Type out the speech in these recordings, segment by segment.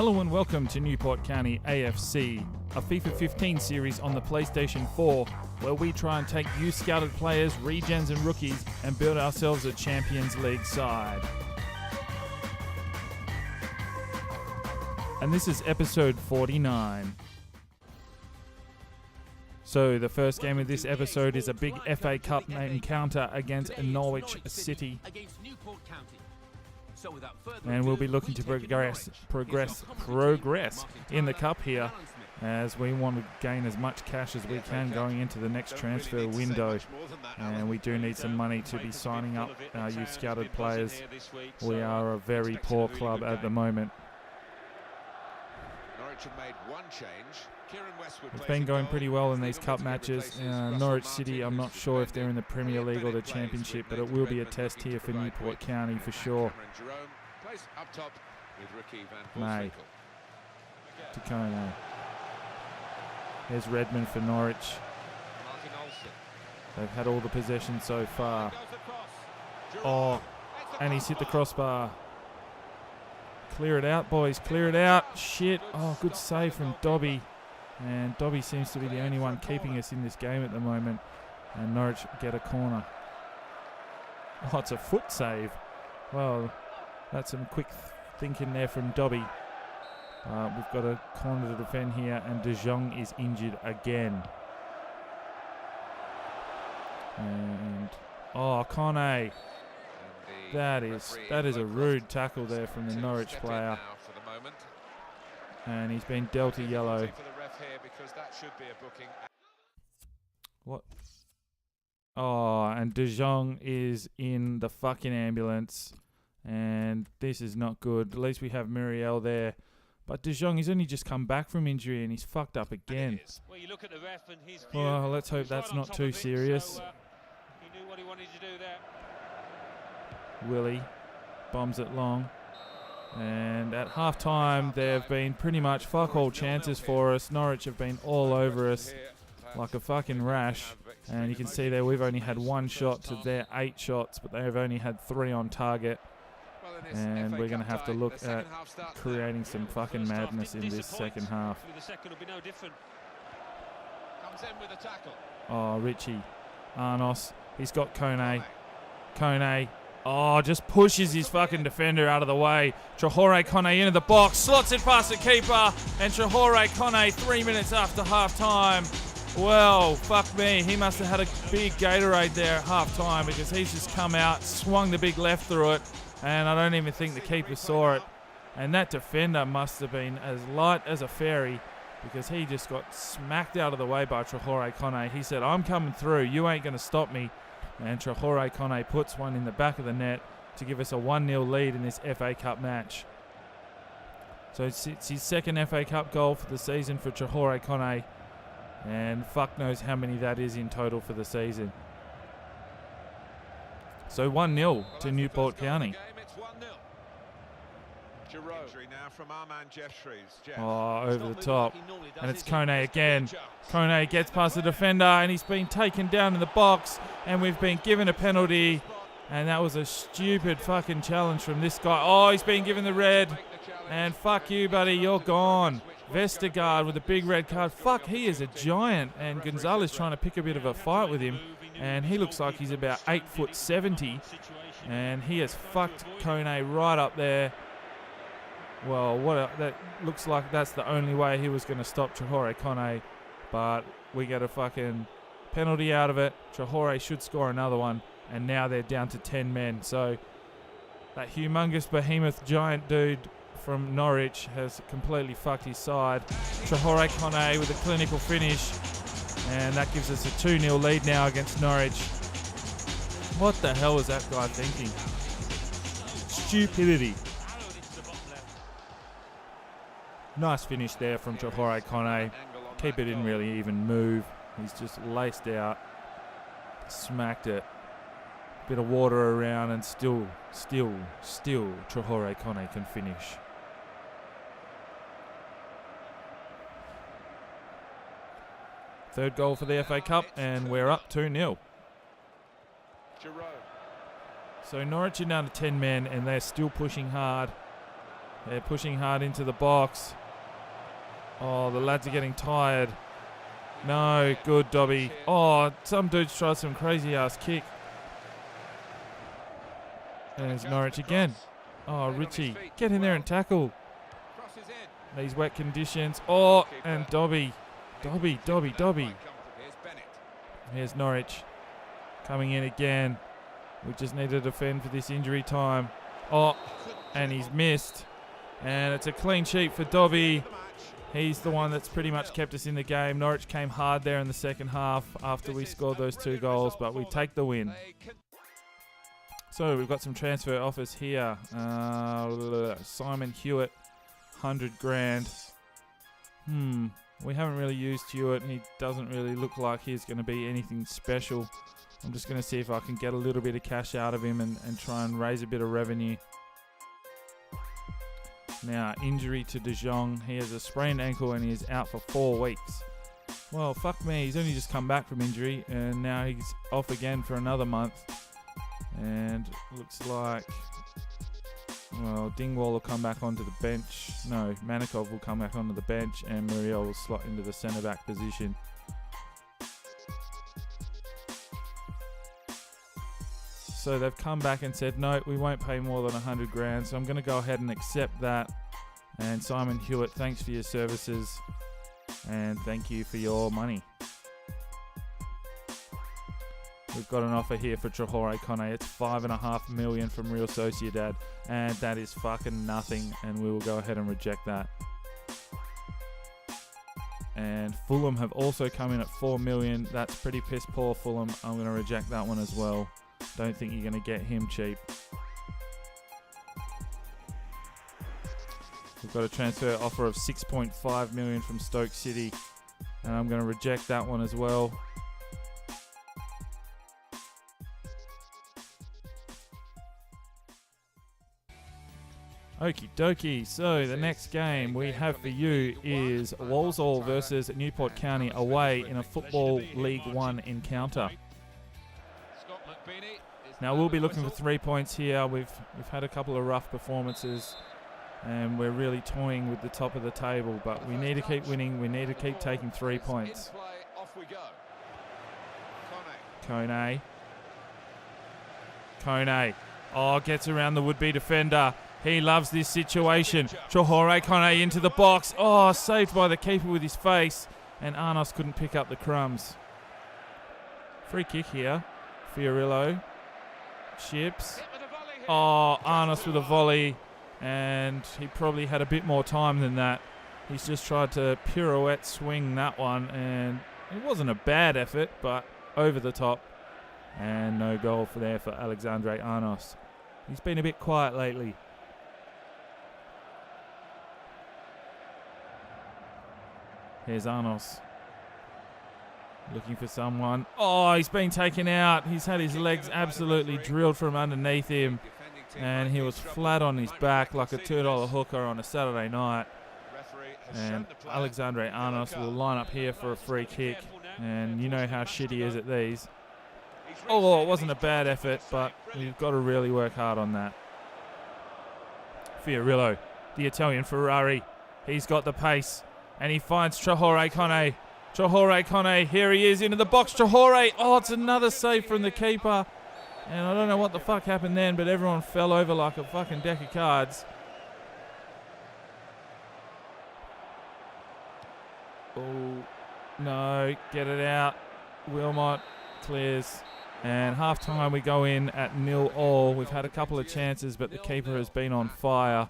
Hello and welcome to Newport County A.F.C, a FIFA 15 series on the PlayStation 4, where we try and take youth scouted players, regens and rookies and build ourselves a Champions League side. And this is episode 49. So the first game of this episode is a big FA Cup encounter against Norwich City. And we'll be looking to progress in the cup here, as we want to gain as much cash as we can going into the next transfer window. And we do need some money to be signing up our youth scouted players. We are a very poor club at the moment. It's been going pretty well in these cup matches. Norwich City, I'm not sure if they're in the Premier League or the Championship, but it will be a test here for Newport County for sure. May to Kone. There's Redmond for Norwich. They've had all the possession so far. Oh, and he's hit the crossbar. Clear it out, boys. Clear it out. Shit. Oh, good save from Dobby. And Dobby seems to be the only one keeping us in this game at the moment. And Norwich get a corner. Oh, it's a foot save. Well, that's some quick thinking there from Dobby. We've got a corner to defend here, and De Jong is injured again. And oh, Kone. That is a rude tackle there from the Norwich player. And he's been dealt a yellow. What? Oh, and De Jong is in the fucking ambulance. And this is not good. At least we have Muriel there. But De Jong, he's only just come back from injury and he's fucked up again. Well, let's hope that's not too serious. He knew what he wanted to do there. Willie bombs it long. And at half-time, there have been pretty much fuck all chances for us. Norwich have been all over us like a fucking rash. And you can see there we've only had one shot to their 8 shots, but they have only had 3 on target. And we're going to have to look at creating some fucking madness in this second half. Oh, Richie. Arnos. He's got Kone. Kone. Oh, just pushes his fucking defender out of the way. Traore Kone into the box. Slots it past the keeper. And Traore Kone 3 minutes after half-time. Well, fuck me. He must have had a big Gatorade there at half-time, because he's just come out, swung the big left through it, and I don't even think the keeper saw it. And that defender must have been as light as a fairy, because he just got smacked out of the way by Traore Kone. He said, I'm coming through. You ain't going to stop me. And Traore Kone puts one in the back of the net to give us a 1-0 lead in this FA Cup match. So it's his second FA Cup goal for the season for Traore Kone. And fuck knows how many that is in total for the season. So 1-0 to Newport County. Oh, over the top. And it's Kone again. Kone gets past the defender and he's been taken down in the box. And we've been given a penalty. And that was a stupid fucking challenge from this guy. Oh, he's been given the red. And fuck you, buddy. You're gone. Vestergaard with a big red card. Fuck, he is a giant. And Gonzalez trying to pick a bit of a fight with him. And he looks like he's about 8'70". And he has fucked Kone right up there. Well, that looks like that's the only way he was going to stop Traore Kone. But we get a fucking penalty out of it. Traore should score another one. And now they're down to 10 men. So that humongous behemoth giant dude from Norwich has completely fucked his side. Traore Kone with a clinical finish. And that gives us a 2-0 lead now against Norwich. What the hell is that guy thinking? Stupidity. Nice finish there from Traore Kone. Keeper didn't really even move. He's just laced out. Smacked it. Bit of water around and still Traore Kone can finish. Third goal for the FA Cup, and we're up 2-0. So Norwich are down to 10 men, and they're still pushing hard. They're pushing hard into the box. Oh, the lads are getting tired. No, good, Dobby. Oh, some dude's tried some crazy-ass kick. There's Norwich again. Oh, Richie, get in there and tackle. These wet conditions. Oh, and Dobby. Dobby. Here's Norwich. Coming in again. We just need to defend for this injury time. Oh, and he's missed. And it's a clean sheet for Dobby. He's the one that's pretty much kept us in the game. Norwich came hard there in the second half after we scored those 2 goals, but we take the win. So we've got some transfer offers here. Simon Hewitt, 100 grand. We haven't really used Hewitt, and he doesn't really look like he's going to be anything special. I'm just going to see if I can get a little bit of cash out of him and try and raise a bit of revenue. Now, injury to De Jong. He has a sprained ankle and he is out for 4 weeks. Well, fuck me. He's only just come back from injury and now he's off again for another month. And looks like, well, Dingwall will come back onto the bench. No, Manikov will come back onto the bench and Muriel will slot into the centre-back position. So they've come back and said, no, we won't pay more than 100 grand. So I'm going to go ahead and accept that. And Simon Hewitt, thanks for your services. And thank you for your money. We've got an offer here for Traore Kone. It's $5.5 million from Real Sociedad. And that is fucking nothing. And we will go ahead and reject that. And Fulham have also come in at $4 million. That's pretty piss poor, Fulham. I'm going to reject that one as well. Don't think you're going to get him cheap. We've got a transfer offer of $6.5 million from Stoke City. And I'm going to reject that one as well. Okie dokie. So the next game we have for you is Walsall versus Newport County away in a Football League 1 encounter. Now we'll be looking for 3 points here. We've had a couple of rough performances and we're really toying with the top of the table, but we need to keep winning. We need to keep taking 3 points. Kone. Oh, gets around the would-be defender. He loves this situation. Traore Kone into the box. Oh, saved by the keeper with his face. And Arnos couldn't pick up the crumbs. Free kick here. Fiorillo. Chips. Oh, Arnos with a volley. And he probably had a bit more time than that. He's just tried to pirouette swing that one. And it wasn't a bad effort, but over the top. And no goal for Alexandre Arnos. He's been a bit quiet lately. Here's Arnos. Looking for someone. Oh, he's been taken out. He's had his legs absolutely drilled from underneath him. And he was flat on his back like a $2 hooker on a Saturday night. And Alexandre Arnos will line up here for a free kick. And you know how shit he is at these. Oh, it wasn't a bad effort, but we've got to really work hard on that. Fiorillo, the Italian Ferrari. He's got the pace. And he finds Traore Kone. Traore Kone, here he is into the box. Traore, oh, it's another save from the keeper. And I don't know what the fuck happened then, but everyone fell over like a fucking deck of cards. Oh, no, get it out. Wilmot clears. And half-time we go in at 0-0. We've had a couple of chances, but the keeper has been on fire.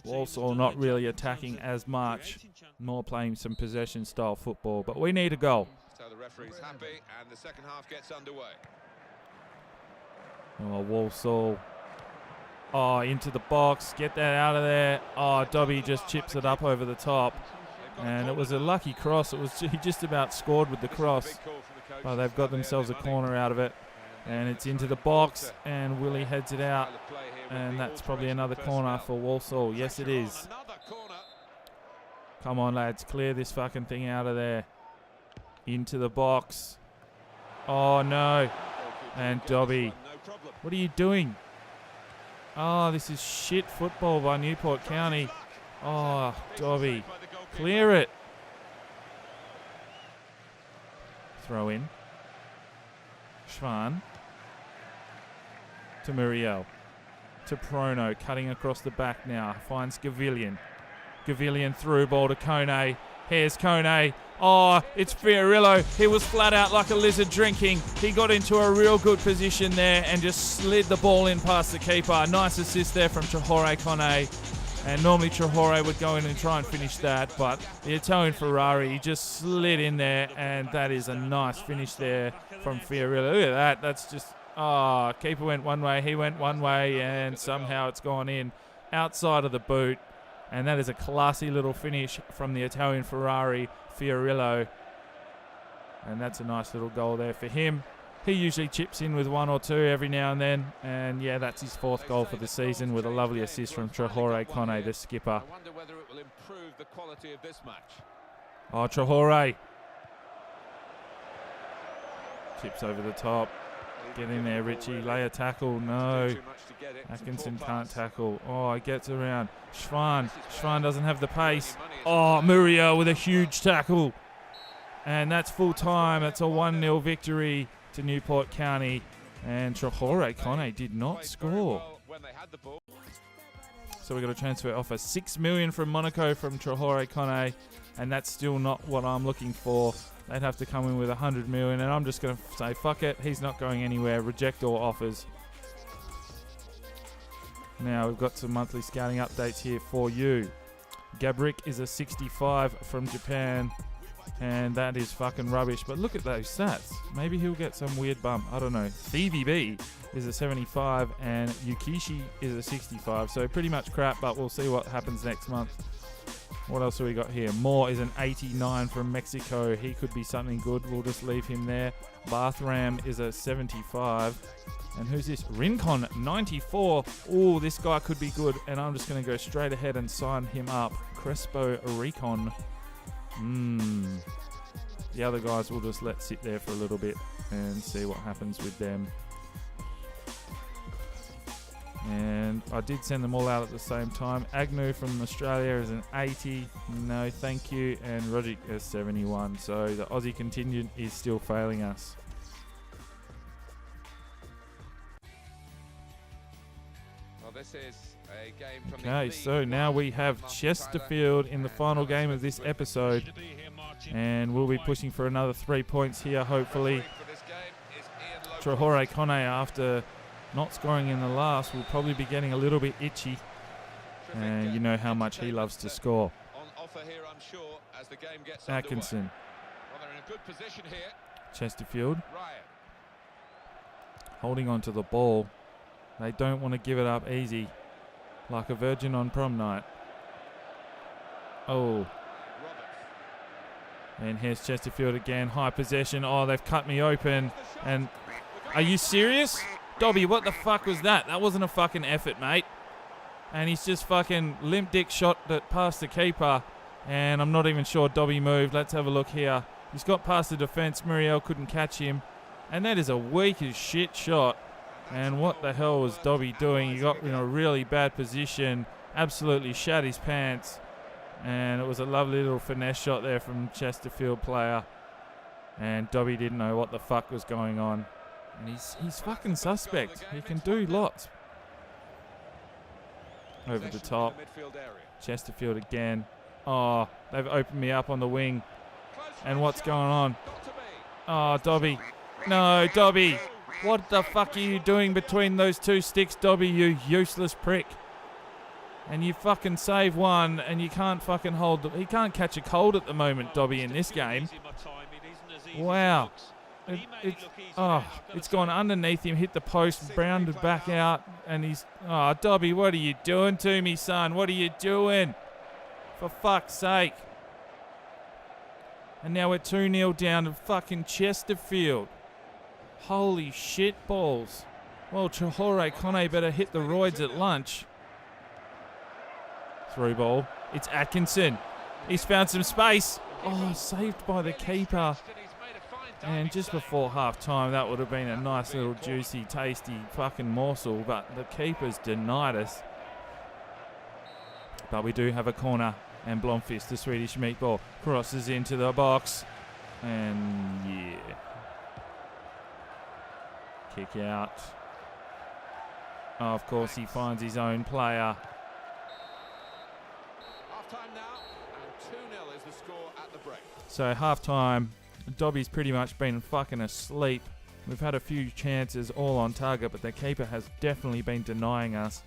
Walsall not really attacking as much, more playing some possession-style football. But we need a goal. So the referee's happy, and the second half gets underway. Oh, Walsall. Oh, into the box. Get that out of there. Oh, Dobby just chips it up over the top. And it was a lucky cross. He just about scored with the cross. But they've got themselves a corner out of it. And it's into the box, and Willie heads it out. And that's probably another corner for Walsall. Yes, it is. Come on, lads. Clear this fucking thing out of there. Into the box. Oh, no. And Dobby. What are you doing? Oh, this is shit football by Newport County. Oh, Dobby. Clear it. Throw in. Schwan. To Muriel. To Prono. Cutting across the back now. Finds Gavillion. Gavillion through ball to Kone. Here's Kone. Oh, it's Fiorillo. He was flat out like a lizard drinking. He got into a real good position there and just slid the ball in past the keeper. Nice assist there from Traore Kone. And normally Traore would go in and try and finish that, but the Italian Ferrari, he just slid in there, and that is a nice finish there from Fiorillo. Look at that. That's just, keeper went one way, he went one way, and somehow it's gone in outside of the boot. And that is a classy little finish from the Italian Ferrari, Fiorillo. And that's a nice little goal there for him. He usually chips in with one or two every now and then. And yeah, that's his 4th goal for the season with a lovely assist from Traore Kone, the skipper. I wonder whether it will improve the quality of this match. Oh, Traore. Chips over the top. Get in there, Richie. Lay a tackle. No. Atkinson can't tackle. Oh, he gets around. Schwan. Schwan doesn't have the pace. Oh, Muriel with a huge tackle. And that's full time. That's a 1-0 victory to Newport County. And Traore Kone did not score. So we've got a transfer offer. $6 million from Monaco from Traore Kone. And that's still not what I'm looking for. They'd have to come in with $100 million, and I'm just going to say, fuck it, he's not going anywhere. Reject all offers. Now, we've got some monthly scouting updates here for you. Gabrick is a 65 from Japan, and that is fucking rubbish. But look at those stats. Maybe he'll get some weird bump. I don't know. CVB is a 75, and Yukishi is a 65. So pretty much crap, but we'll see what happens next month. What else have we got here? Moore is an 89 from Mexico. He could be something good. We'll just leave him there. Bathram is a 75. And who's this? Rincon, 94. Oh, this guy could be good. And I'm just going to go straight ahead and sign him up. Crespo Recon. The other guys we'll just let sit there for a little bit and see what happens with them. And I did send them all out at the same time. Agnew from Australia is an 80. No, thank you. And Rogic is 71. So the Aussie contingent is still failing us. Well, this is a game from Okay, so now we have Chesterfield in the final game of this episode. And we'll be pushing for another 3 points here, hopefully. Traore Kone, after not scoring in the last, will probably be getting a little bit itchy. And you know how much he loves to score. Atkinson. Chesterfield. Holding on to the ball. They don't want to give it up easy. Like a virgin on prom night. Oh. And here's Chesterfield again. High possession. Oh, they've cut me open. And are you serious? Dobby, what the fuck was that? That wasn't a fucking effort, mate. And he's just fucking limp dick shot that past the keeper. And I'm not even sure Dobby moved. Let's have a look here. He's got past the defence. Muriel couldn't catch him. And that is a weak as shit shot. And what the hell was Dobby doing? He got in a really bad position. Absolutely shat his pants. And it was a lovely little finesse shot there from Chesterfield player. And Dobby didn't know what the fuck was going on. And he's fucking suspect. He can do lots. Over the top. Chesterfield again. Oh, they've opened me up on the wing. And what's going on? Oh, Dobby. No, Dobby. What the fuck are you doing between those two sticks, Dobby, you useless prick? And you fucking save one, and you can't fucking hold... He can't catch a cold at the moment, Dobby, in this game. Wow. It's gone underneath him, hit the post, browned back out, and he's... Oh, Dobby, what are you doing to me, son? What are you doing? For fuck's sake. And now we're 2-0 down to fucking Chesterfield. Holy shit balls. Well, Traore Kone better hit the roids at lunch. Through ball. It's Atkinson. He's found some space. Oh, saved by the keeper. And just before half time, that would have been a nice little juicy, tasty fucking morsel, but the keeper's denied us. But we do have a corner, and Blomqvist, the Swedish meatball, crosses into the box. And yeah. Kick out. Oh, of course, he finds his own player. Half-time now, and 2-0 is the score at the break. So half-time, Dobby's pretty much been fucking asleep. We've had a few chances all on target, but the keeper has definitely been denying us.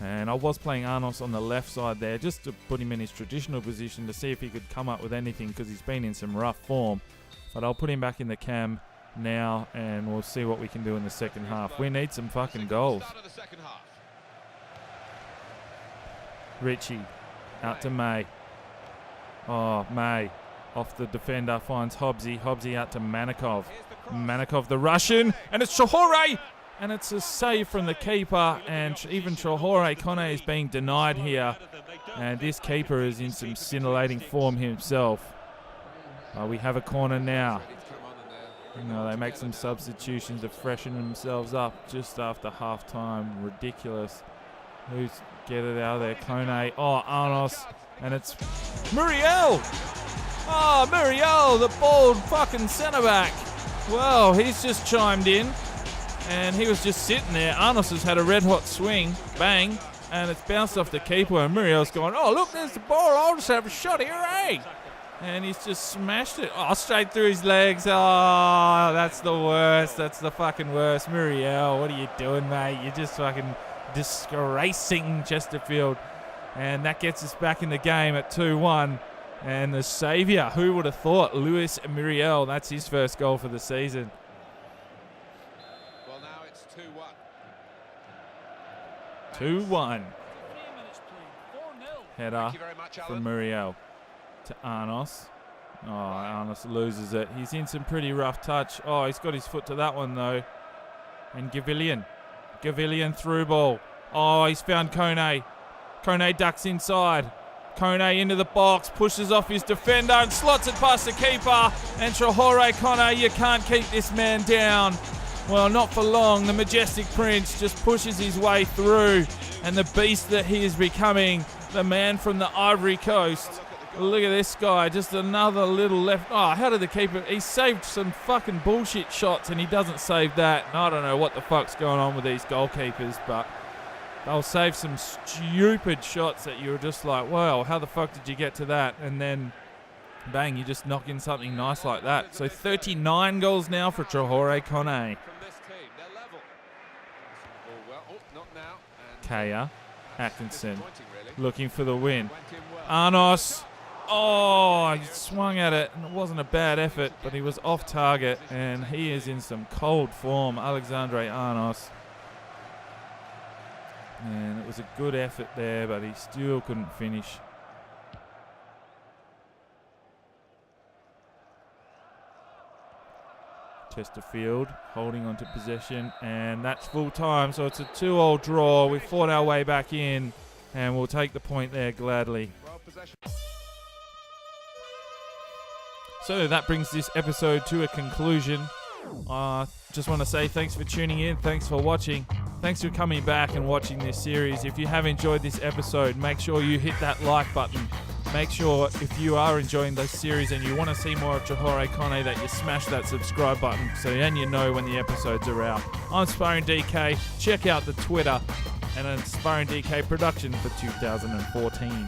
And I was playing Arnos on the left side there just to put him in his traditional position to see if he could come up with anything, because he's been in some rough form. But I'll put him back in the cam now, and we'll see what we can do in the second half. We need some fucking goals. Richie out to May. Oh, May off the defender, finds Hobbsy. Hobbsy out to Manikov. Manikov, the Russian, and it's Chahore! And it's a save from the keeper, and even Chahore Kone is being denied here. And this keeper is in some scintillating form himself. We have a corner now. You know, they make some substitutions to freshen themselves up just after half-time. Ridiculous. Who's get it out of there? Kone. Oh, Arnos. And it's Muriel. Oh, Muriel, the bald fucking centre-back. Well, he's just chimed in. And he was just sitting there. Arnos has had a red-hot swing. Bang. And it's bounced off the keeper. And Muriel's going, oh, look, there's the ball. I'll just have a shot here, eh? And he's just smashed it. Oh, straight through his legs. Oh, that's the worst. That's the fucking worst. Muriel, what are you doing, mate? You're just fucking disgracing Chesterfield. And that gets us back in the game at 2-1. And the saviour, who would have thought? Luis Muriel, that's his first goal for the season. Well, now it's 2-1. 2-1. Header from Muriel to Arnos. Oh, Arnos loses it. He's in some pretty rough touch. Oh, he's got his foot to that one, though. And Gavillion. Gavillion through ball. Oh, he's found Kone. Kone ducks inside. Kone into the box, pushes off his defender and slots it past the keeper. And Chahore Kone, you can't keep this man down. Well, not for long. The majestic prince just pushes his way through. And the beast that he is becoming, the man from the Ivory Coast. Look at this guy, just another little left. Oh, how did the keeper? He saved some fucking bullshit shots and he doesn't save that. And I don't know what the fuck's going on with these goalkeepers, but they'll save some stupid shots that you're just like, wow, how the fuck did you get to that? And then, bang, you just knock in something nice like that. So 39 goals now for Chahore Kone. Kaya, Atkinson, looking for the win. Arnos. Oh, he swung at it, and it wasn't a bad effort, but he was off target, and he is in some cold form, Alexandre Arnos. And it was a good effort there, but he still couldn't finish. Chesterfield holding on to possession, and that's full time, so it's a 2-2 draw. We fought our way back in, and we'll take the point there gladly. So that brings this episode to a conclusion. Just want to say thanks for tuning in, thanks for watching, thanks for coming back and watching this series. If you have enjoyed this episode, make sure you hit that like button. Make sure if you are enjoying this series and you want to see more of Chahore Kone, that you smash that subscribe button so then you know when the episodes are out. I'm Sparring DK. Check out the Twitter and Sparring DK production for 2014.